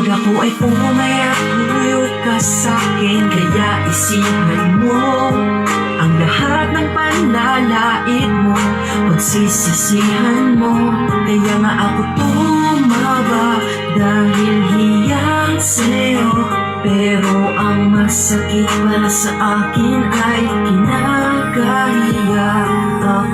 Kapag ako ay pumayat, huyo ka sa'kin, kaya isipan mo ang lahat ng panlalait mo, pagsisisihan mo. Kaya nga ako tumaba dahil hiyang sa'yo, pero ang masakit para sa akin ay kinakahiya.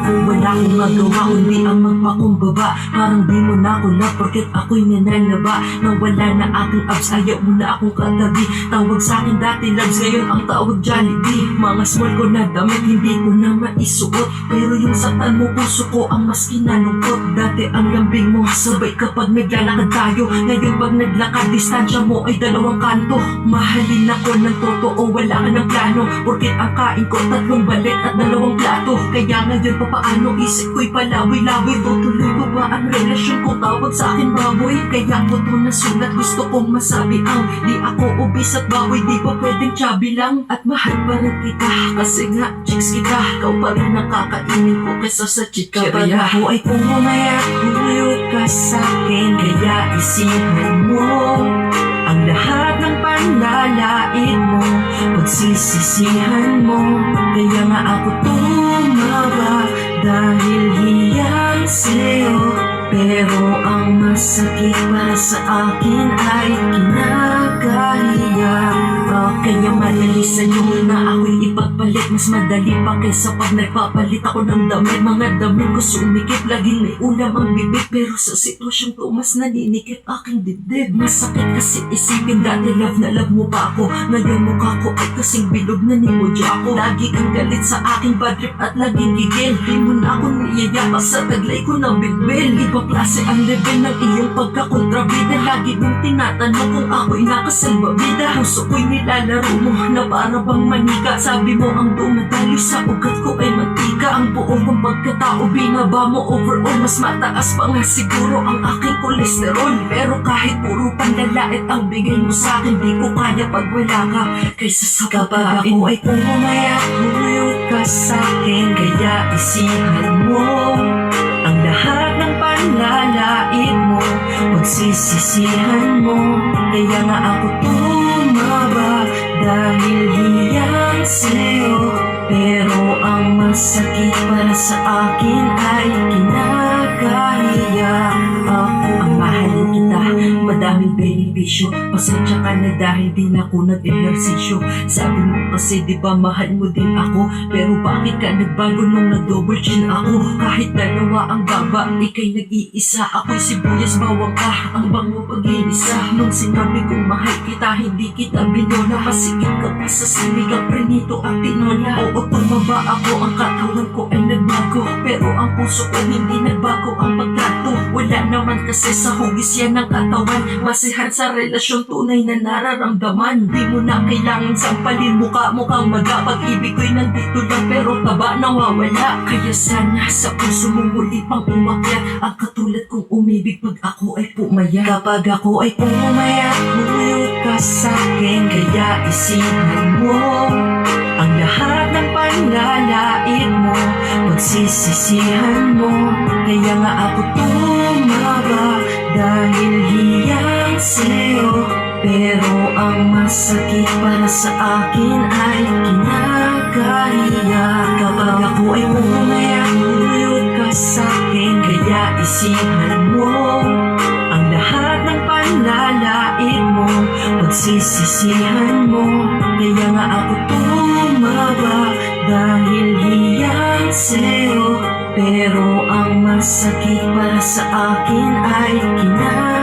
Wala akong magawa kundi ang magpakumbaba. Parang di mo na ako love porket ako'y nananaba. Nang wala na aking abs, ayaw mo na akong katabi. Tawag sa'kin dati loves, ngayon ang tawag Jollibee. Mga small ko na damit, hindi ko na maisuot, pero yung saktan mo puso ko ang mas kinalungkot. Dati ang lambing mo, sabay kapag naglalakad tayo. Ngayon pag naglakad, distansya mo ay 2 kanto. Mahalin ako ng totoo, wala ka ng plano, porket ang kain ko 3 balik at 2 plato. Kaya ngayon papaano, isip ko'y palawi-lawi. Tutuloy ko ba ang relasyon ko? Tawag sa'kin baboy. Kaya ko to nasulat, gusto kong masabi ang di ako obis at baboy. Di ba pwedeng chubby lang? At mahal pa rin kita, kasi nga chicks kita. Ikaw pa rin nakakainin ko kesa sa chichirya. Kapag ako ay pumayat, huyo ka sa'kin, kaya isipan mo ang lahat ng panlalait mo, pagsisisihan mo. Kaya nga ako tumaba dahil hiyang sa'yo, pero ang masakit para sa akin ay kinakahiya. Kaya madali sa'yo na ako'y ipagpalit, mas madali pa kaysa pag nagpapalit ako ng damit. Mga damit ko sumikip, laging may ulam ang bibig, pero sa sitwasyong to mas naninikip aking dibdib. Masakit kasi isipin, dati love na love mo pa ako, ngayon mukha ko ay kasing bilog na nimodya ako. Lagi kang galit sa aking bad trip at laging gigil, di mo na ako niyayapa sa taglay ko ng bilbil. Ibang klase ang level ng iyong pagkakontrabida, lagi mong tinatanong kung ako'y nakasalbabida. Puso ko'y nilalaro mo na para bang manika, sabi mo ang dumadali sa ugat ko ay mantika. Ang buo kong pagkatao binaba mo overall, mas mataas pa nga siguro ang aking kolesterol. Pero kahit puro panlalait ang bigay mo sa'kin, di ko kaya pag wala ka, kaysa sa kapag ako ay pumayat, huyo ka sa'kin, kaya isipan mo ang lahat ng panlalait mo, pagsisisihan mo. Kaya nga ako tumaba dahil hiyang sa'yo, pero ang masakit para sa akin ay kinakahiya. Ang mahalin kita, madaming benepisyo, pasensya ka na dahil di na ako nag-ehersisyo. Sabi mo kasi di ba mahal mo din ako, pero bakit ka nagbago nung nag-double chin ako? Kahit 2 ang baba, ika'y nag-iisa, ako'y sibuyas bawang ka, ang bango pag-iisa. Nung sinabi kong mahal kita, hindi kita binola, masikip ka pa sa sinigang prinito at tinola. Oo, tumaba ako, ang katawan ko ay nagbago, pero ang puso ko hindi nagbago ang pagtrato. Wala naman kasi sa hugis yan ng katawan, masihan sa relasyon, tunay na nararamdaman. Di mo na kailangan sampalin mukha mo kang maga, pag-ibig ko'y nandito lang pero taba nawawala. Kaya sana sa puso mo muli pang umakyat, ang katulad kong umibig pag ako ay pumayat. Kapag ako ay pumayat, huyo ka sa'kin, kaya isipan mo ang lahat ng panlalait mo, pagsisisihan mo. Kaya nga ako tumaba dahil hiyang sa'yo, pero ang masakit para sa akin ay kinakahiya. Kapag ako ay pumayat, huyo ka sa'kin, kaya isipan mo ang lahat ng panlalait mo, pagsisisihan mo. Kaya nga ako tumaba dahil hiyang sa'yo, pero ang masakit para sa akin ay kinakahiya.